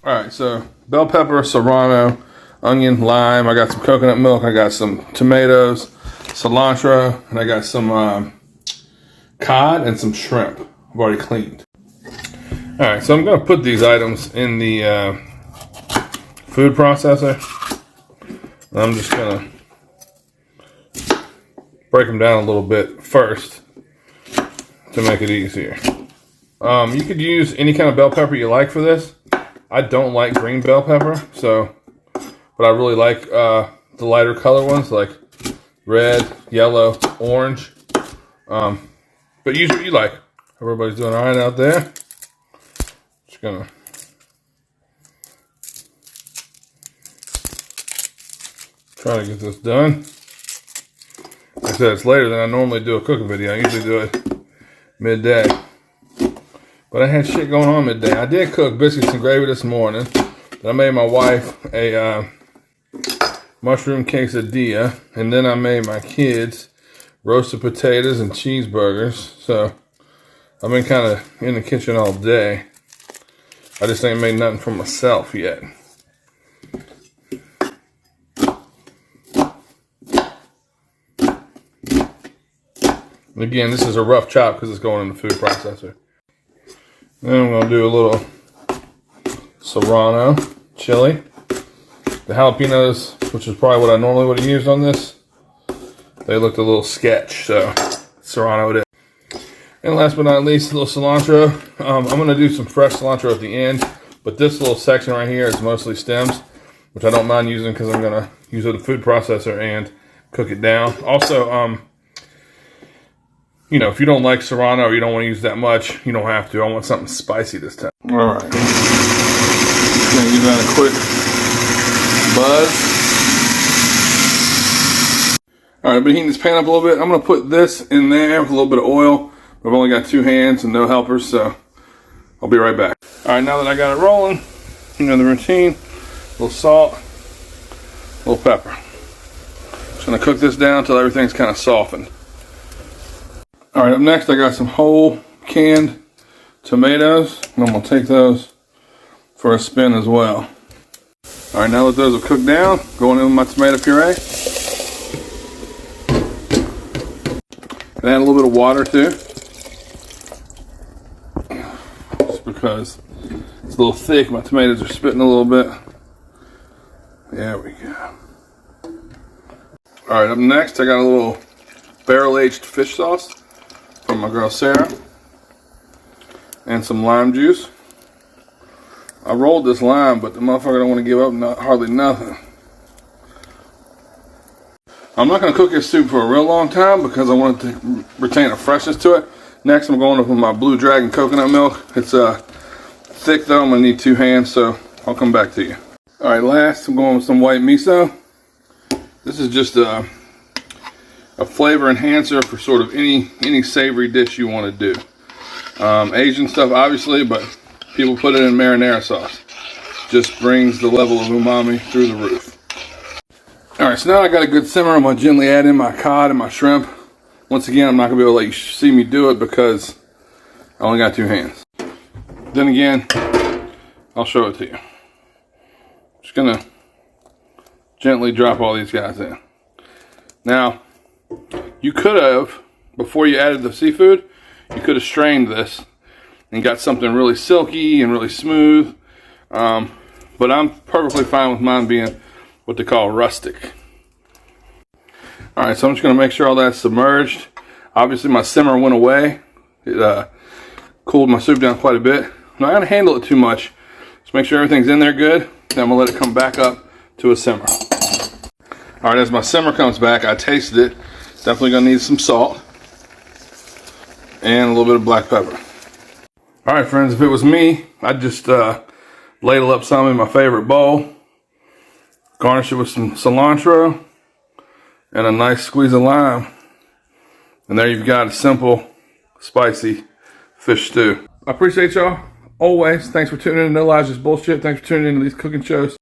Alright, so bell pepper, serrano, onion, lime. I got some coconut milk. I got some tomatoes, cilantro, and I got some cod and some shrimp. I've already cleaned. Alright, so I'm going to put these items in the food processor. I'm just going to break them down a little bit first to make it easier. You could use any kind of bell pepper you like for this. I don't like green bell pepper, but I really like the lighter color ones like red, yellow, orange. But use what you like. Everybody's doing all right out there. Just gonna try to get this done. Like I said, it's later than I normally do a cooking video. I usually do it midday. But I had shit going on midday. I did cook biscuits and gravy this morning. Then I made my wife a mushroom quesadilla. And then I made my kids roasted potatoes and cheeseburgers. So I've been kind of in the kitchen all day. I just ain't made nothing for myself yet. And again, this is a rough chop because it's going in the food processor. Then I'm going to do a little Serrano chili. The jalapenos, which is probably what I normally would have used on this, they looked a little sketch, so Serrano it is. And last but not least, a little cilantro. I'm going to do some fresh cilantro at the end, but this little section right here is mostly stems, which I don't mind using because I'm going to use it in the food processor and cook it down. Also, you know, if you don't like Serrano or you don't want to use that much, you don't have to. I want something spicy this time. Alright. Gonna give that a quick buzz. Alright, I've been heating this pan up a little bit. I'm going to put this in there with a little bit of oil. I've only got 2 hands and no helpers, so I'll be right back. Alright, now that I got it rolling, you know the routine. A little salt, a little pepper. Just going to cook this down until everything's kind of softened. Alright, up next I got some whole canned tomatoes. And I'm going to take those for a spin as well. Alright, now that those are cooked down, going in with my tomato puree. And add a little bit of water too. Just because it's a little thick, my tomatoes are spitting a little bit. There we go. Alright, up next I got a little barrel-aged fish sauce from my girl Sarah, and some lime juice. I rolled this lime, but the motherfucker don't want to give up hardly nothing. I'm not going to cook this soup for a real long time because I want it to retain a freshness to it. Next I'm going up with my Blue Dragon coconut milk. It's thick though, I'm going to need 2 hands, so I'll come back to you. Alright, last I'm going with some white miso. This is just a flavor enhancer for sort of any savory dish you want to do. Asian stuff obviously, but people put it in marinara sauce. Just brings the level of umami through the roof. Alright, so now I got a good simmer. I'm going to gently add in my cod and my shrimp. Once again, I'm not going to be able to let you see me do it because I only got 2 hands. Then again, I'll show it to you. Just going to gently drop all these guys in. Now, you could have, before you added the seafood, you could have strained this and got something really silky and really smooth. But I'm perfectly fine with mine being what they call rustic. Alright, so I'm just going to make sure all that's submerged. Obviously my simmer went away. It cooled my soup down quite a bit. I'm not going to handle it too much. Just make sure everything's in there good. Then I'm going to let it come back up to a simmer. Alright, as my simmer comes back, I tasted it. Definitely going to need some salt. And a little bit of black pepper. Alright friends, if it was me, I'd just ladle up some in my favorite bowl. Garnish it with some cilantro. And a nice squeeze of lime. And there you've got a simple, spicy fish stew. I appreciate y'all always. Thanks for tuning in to No Lies Just Bullshit. Thanks for tuning in to these cooking shows.